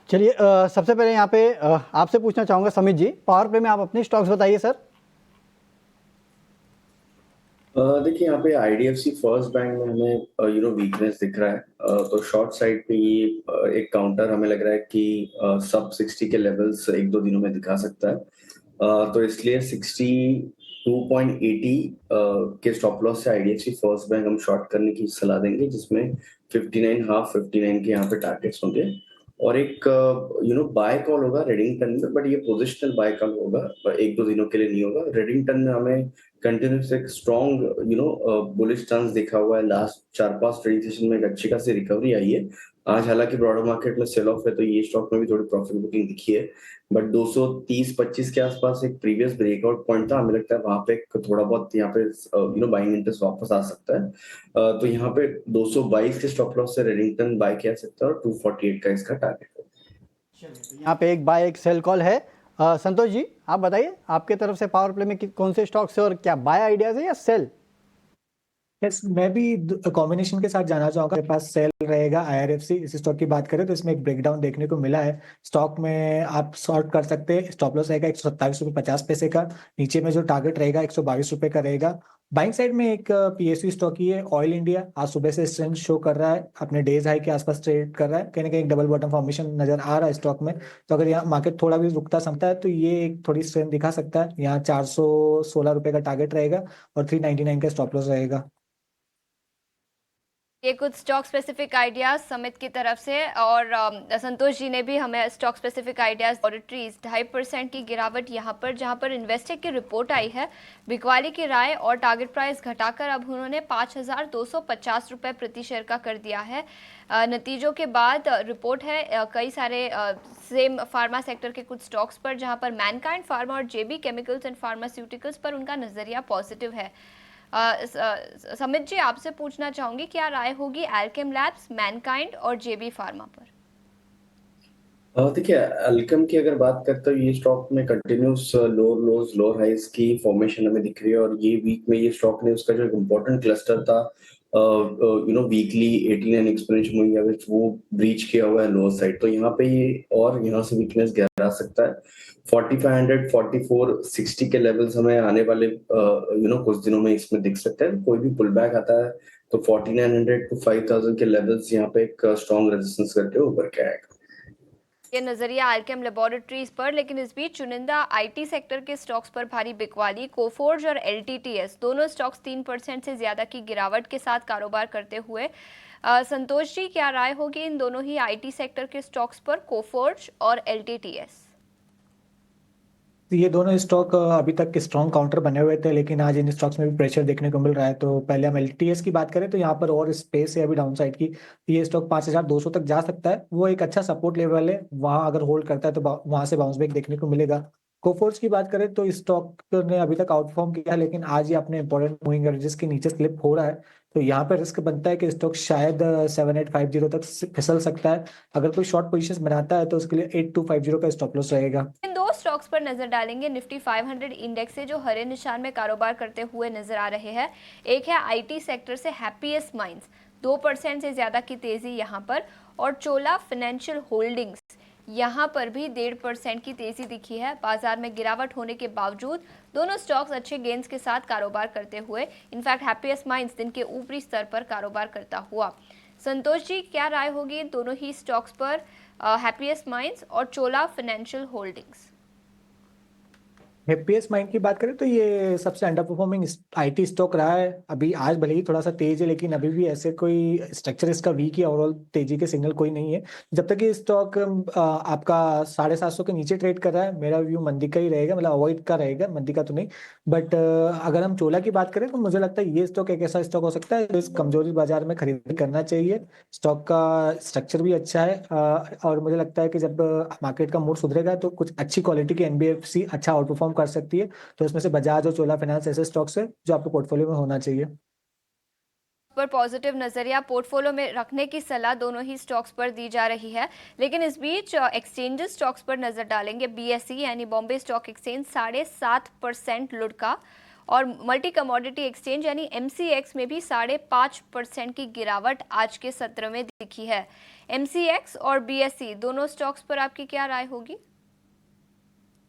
चलिए सबसे पहले यहाँ पे आपसे पूछना चाहूँगा समित जी, पावर प्ले में आप अपने स्टॉक्स बताइए सर। देखिए यहाँ पे आईडीएफसी फर्स्ट बैंक में हमें वीकनेस दिख रहा है। तो शॉर्ट साइड पे ये एक काउंटर हमें लग रहा है कि सब 60 के लेवल्स एक दो दिनों में दिखा सकता है। तो इसलिए 62.80 के स्टॉप लॉस से आईडीएफसी फर्स्ट बैंक हम शॉर्ट करने की सलाह देंगे, जिसमें 59 हाफ 59 के यहाँ पे टारगेट्स होंगे। और एक बाय कॉल होगा रेडिंगटन में, बट ये पोजिशनल बाय कॉल होगा, एक दो दिनों के लिए नहीं होगा। रेडिंगटन में हमें कंटिन्यूस एक स्ट्रॉन्ग बुलिश स्टांस देखा हुआ है। लास्ट 4-5 ट्रेडिंग सेशन में एक अच्छी खासी रिकवरी आई है। आज हालांकि ब्रॉडर मार्केट में सेल ऑफ है, तो ये स्टॉक में भी थोड़ी प्रॉफिट बुकिंग दिखी है, बट 230-25 के आसपास एक प्रीवियस ब्रेकआउट पॉइंट था। हमें लगता है वहां पे थोड़ा बहुत यहाँ पे बाइंग इंटरेस्ट वापस आ सकता है। तो यहाँ पे 222 के स्टॉप लॉस से रेडिंगटन बाय किया सकता है और 248 का इसका टारगेट है। चलिए, यहाँ पे एक बाय एक सेल कॉल है। संतोष जी आप बताइए आपके तरफ से पावर प्ले में कौन से स्टॉक्स है और क्या बाय आइडियाज है या सेल? यस, मैं भी कॉम्बिनेशन के साथ जाना चाहूंगा। मेरे पास सेल रहेगा आईआरएफसी। इस स्टॉक की बात करें तो इसमें एक ब्रेकडाउन देखने को मिला है। स्टॉक में आप शॉर्ट कर सकते हैं। स्टॉप लॉस रहेगा 127 रुपये 50 पैसे का। नीचे में जो टारगेट रहेगा 122 रुपये का रहेगा। बाइंग साइड में एक पीएसयू स्टॉक ही है ऑयल इंडिया। आज सुबह से स्ट्रेंथ शो कर रहा है, अपने डेज हाई के आसपास ट्रेड कर रहा है। कहीं ना कहीं एक डबल बॉटम फॉर्मेशन नजर आ रहा है स्टॉक में। तो अगर यहाँ मार्केट थोड़ा भी रुकता समता है तो ये एक थोड़ी स्ट्रेंथ दिखा सकता है। यहाँ 416 रुपये का टारगेट रहेगा और 399 का स्टॉप लॉस रहेगा। ये कुछ स्टॉक स्पेसिफिक आइडियाज समित की तरफ से, और संतोष जी ने भी हमें स्टॉक स्पेसिफिक आइडियाज। लैबोरेटरीज 2.5% की गिरावट यहाँ पर, जहाँ पर इन्वेस्टेक की रिपोर्ट आई है। बिकवाली की राय और टारगेट प्राइस घटाकर अब उन्होंने 5,250 रुपये प्रति शेयर का कर दिया है। नतीजों के बाद रिपोर्ट है कई सारे सेम फार्मा सेक्टर के कुछ स्टॉक्स पर, जहाँ पर मैनकाइंड फार्मा और जेबी केमिकल्स एंड फार्मास्यूटिकल्स पर उनका नजरिया पॉजिटिव है। समित जी आपसे पूछना चाहूंगी, क्या राय होगी एल्केम लैब्स, मैनकाइंड और जेबी फार्मा पर? देखिए अल्केम की अगर बात करते हैं, ये स्टॉक में continuous lower lows lower highs की फॉर्मेशन हमें दिख रही है। और ये वीक में ये स्टॉक ने उसका जो इम्पोर्टेंट क्लस्टर था वीकली 89 एक्सपोनेंशियल मूविंग एवरेज, वो ब्रीच किया हुआ है लोअर साइड। तो यहाँ पे ये और यहाँ से वीकनेस गहरा सकता है। 4500 44 60 के लेवल्स हमें आने वाले कुछ दिनों में इसमें दिख सकते हैं। कोई भी पुल बैक आता है तो 4900 to 5000 के लेवल्स यहाँ पे एक स्ट्रॉन्ग रेजिस्टेंस करके ऊपर के आएगा। ये नजरिया अल्केम लेबोरेटरीज पर। लेकिन इस बीच चुनिंदा आईटी सेक्टर के स्टॉक्स पर भारी बिकवाली। कोफोर्ज और एलटीटीएस दोनों स्टॉक्स 3% से ज्यादा की गिरावट के साथ कारोबार करते हुए। संतोष जी क्या राय होगी इन दोनों ही आईटी सेक्टर के स्टॉक्स पर, कोफोर्ज और एलटीटीएस? तो ये दोनों स्टॉक अभी तक के स्ट्रॉन्ग काउंटर बने हुए थे, लेकिन आज इन स्टॉक्स में भी प्रेशर देखने को मिल रहा है। तो पहले हम एलटीएस की बात करें तो यहाँ पर और स्पेस है अभी डाउन साइड की। ये स्टॉक 5,200 तक जा सकता है। वो एक अच्छा सपोर्ट लेवल है, वहां अगर होल्ड करता है तो वहां से बाउंस बैक देखने को मिलेगा। कोफोर्स की बात करें तो स्टॉक ने अभी तक आउटफॉर्म किया है, लेकिन आज ये अपने इंपॉर्टेंट मूविंग एवरेजेस के नीचे स्लिप हो रहा है। तो यहाँ पर रिस्क बनता है कि स्टॉक शायद 7850 तक फिसल सकता है। अगर कोई शॉर्ट पोजीशन बनाता है तो उसके लिए 8250 का स्टॉप लॉस रहेगा। इन दो स्टॉक्स पर नजर डालेंगे। निफ्टी 500 इंडेक्स से जो हरे निशान में कारोबार करते हुए नजर आ रहे हैं। एक है आईटी सेक्टर से हैप्पीएस्ट माइंड्स, 2% से ज्यादा की तेजी यहाँ पर। और चोला फाइनेंशियल होल्डिंग्स, यहाँ पर भी 1.5% की तेजी दिखी है। बाजार में गिरावट होने के बावजूद दोनों स्टॉक्स अच्छे गेंस के साथ कारोबार करते हुए, इनफैक्ट हैप्पीएस्ट माइंड्स दिन के ऊपरी स्तर पर कारोबार करता हुआ। संतोष जी क्या राय होगी इन दोनों ही स्टॉक्स पर, हैप्पीएस्ट माइंड्स और चोला फाइनेंशियल होल्डिंग्स? हैप्पीएस्ट माइंड की बात करें तो ये सबसे अंडर परफॉर्मिंग आईटी स्टॉक रहा है। अभी आज भले ही थोड़ा सा तेज है, लेकिन अभी भी ऐसे कोई स्ट्रक्चर इसका वीक या ओवरऑल तेजी के सिग्नल कोई नहीं है। जब तक ये स्टॉक आपका 750 के नीचे ट्रेड कर रहा है, मेरा व्यू मंदी का ही रहेगा, मतलब अवॉइड का रहेगा, मंदी का तो नहीं। बट अगर हम चोला की बात करें तो मुझे लगता है ये स्टॉक एक ऐसा स्टॉक हो सकता है जो इस कमजोरी बाजार में खरीदारी करना चाहिए। स्टॉक का स्ट्रक्चर भी अच्छा है, और मुझे लगता है कि जब मार्केट का मूड सुधरेगा तो कुछ अच्छी क्वालिटी की एनबीएफसी अच्छा आउट परफॉर्म कर सकती है। तो इसमें से बजाज और चोला फाइनेंस ऐसे स्टॉक्स है जो आपको पोर्टफोलियो में होना चाहिए। पर पॉजिटिव नजरिया पोर्टफोलियो में रखने की सलाह दोनों ही स्टॉक्स पर दी जा रही है। लेकिन इस बीच एक्सचेंजेस स्टॉक्स पर नजर डालेंगे। बीएसई यानी बॉम्बे स्टॉक एक्सचेंज 7.5% लुढ़का और मल्टी कमोडिटी एक्सचेंज यानी MCX में भी 5.5% की गिरावट आज के सत्र में दिखी है। MCX और BSE दोनों स्टॉक्स पर आपकी क्या राय होगी?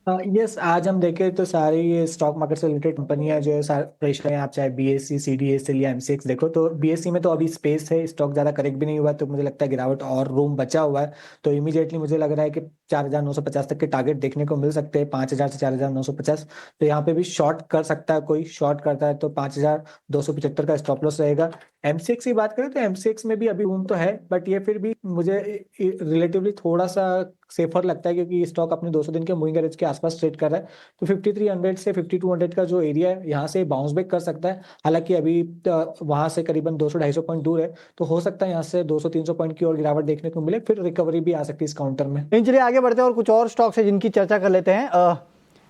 यस, आज हम देखें तो सारी ये स्टॉक मार्केट से रिलेटेड कंपनियां जो है प्रेशर है, आप चाहे BSE, CDSL या MCX देखो, तो BSE में तो अभी स्पेस है, स्टॉक ज्यादा करेक्ट भी नहीं हुआ, तो मुझे लगता है गिरावट और रूम बचा हुआ है। तो इमीडिएटली मुझे लग रहा है कि 4,950 तक के टारगेट देखने को मिल सकते हैं, 5,000 से 4,950। तो यहाँ पे भी शॉर्ट कर सकता है, कोई शॉर्ट करता है तो 5,275 का स्टॉप लॉस रहेगा। MCX की बात करें तो MCX में भी अभी रूम तो है, बट ये फिर भी मुझे रिलेटिवली थोड़ा सा सेफर लगता है, क्योंकि स्टॉक अपने 200 दिन के मूविंग एवरेज के आसपास ट्रेड कर रहा है। तो 5300 से 5200 का जो एरिया है, यहाँ से बाउंस बैक कर सकता है। हालांकि अभी वहां से करीबन 200-250 पॉइंट दूर है, तो हो सकता है यहाँ से 200-300 पॉइंट की और गिरावट देखने को मिले, फिर रिकवरी भी आ सकती है इस काउंटर में। चलिए आगे बढ़ते हैं और कुछ और स्टॉक्स है जिनकी चर्चा कर लेते हैं।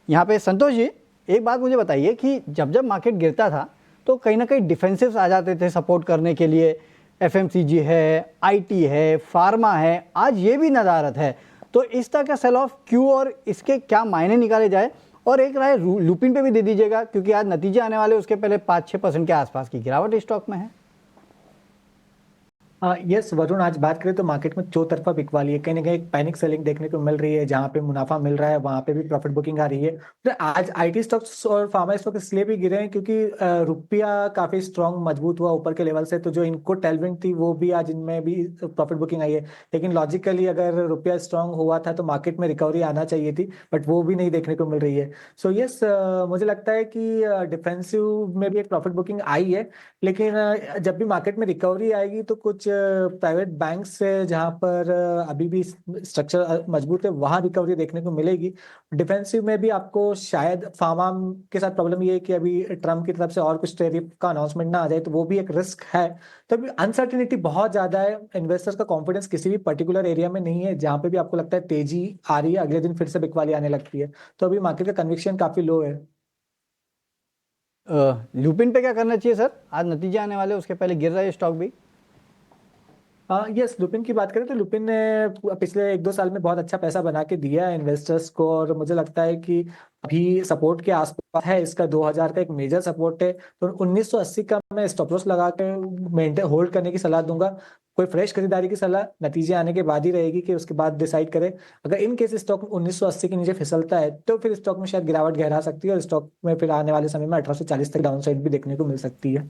यहाँ पे संतोष जी, एक बात मुझे बताइए कि जब जब मार्केट गिरता था तो कहीं ना कहीं डिफेंसिव्स आ जाते थे सपोर्ट करने के लिए। FMCG है, IT है, फार्मा है, आज ये भी नदारत है। तो इस तरह का सेल ऑफ क्यों और इसके क्या मायने निकाले जाए? और एक राय लुपिन पे भी दे दीजिएगा, क्योंकि आज नतीजे आने वाले, उसके पहले 5-6% के आसपास की गिरावट स्टॉक में है। यस वरुण, आज बात करें तो मार्केट में चौतरफा बिकवाली है, कहीं ना कहीं एक पैनिक सेलिंग देखने को मिल रही है। जहां पे मुनाफा मिल रहा है वहां पे भी प्रॉफिट बुकिंग आ रही है। तो आज IT स्टॉक्स और फार्मा स्टॉक इसलिए भी गिरे हैं क्योंकि रुपया काफी स्ट्रांग मजबूत हुआ ऊपर के लेवल से, तो जो इनको टेलविंड थी वो भी आज इनमें भी प्रॉफिट बुकिंग आई है। लेकिन लॉजिकली अगर रुपया स्ट्रांग हुआ था तो मार्केट में रिकवरी आना चाहिए थी, बट वो भी नहीं देखने को मिल रही है। सो यस, मुझे लगता है कि डिफेंसिव में भी एक प्रॉफिट बुकिंग आई है, लेकिन जब भी मार्केट में रिकवरी आएगी तो कुछ प्राइवेट बैंक से, जहां पर अभी भी स्ट्रक्चर मजबूत है, वहां रिकवरी देखने को मिलेगी। डिफेंसिव में भी आपको शायद फार्मा के साथ प्रॉब्लम ये है कि अभी ट्रम्प की तरफ से और कुछ टैरिफ का अनाउंसमेंट ना आ जाए, तो वो भी एक रिस्क है। तो अभी अनसर्टेनिटी बहुत ज्यादा है, इन्वेस्टर्स का कॉन्फिडेंस किसी भी पर्टिकुलर एरिया में नहीं है। जहां पे भी आपको लगता है तेजी आ रही है, अगले दिन फिर से बिकवाली आने लगती है। तो अभी मार्केट का कन्विक्शन काफी लो है। लुपिन पे क्या करना चाहिए सर? आज नतीजे आने वाले, उसके पहले गिर रहा है स्टॉक भी। यस, लुपिन की बात करें तो लुपिन ने पिछले 1-2 साल में बहुत अच्छा पैसा बना के दिया है इन्वेस्टर्स को, और मुझे लगता है कि अभी सपोर्ट के आसपास है। इसका 2000 का एक मेजर सपोर्ट है, तो 1980 का मैं स्टॉप लॉस लगा के मेंटेन होल्ड करने की सलाह दूंगा। कोई फ्रेश खरीदारी की सलाह नतीजे आने के बाद ही रहेगी, कि उसके बाद डिसाइड करें। अगर इन केस स्टॉक 1980 के नीचे फिसलता है तो फिर स्टॉक में शायद गिरावट गहरा सकती है, और स्टॉक में फिर आने वाले समय में 1840 तक डाउन साइड भी देखने को मिल सकती है।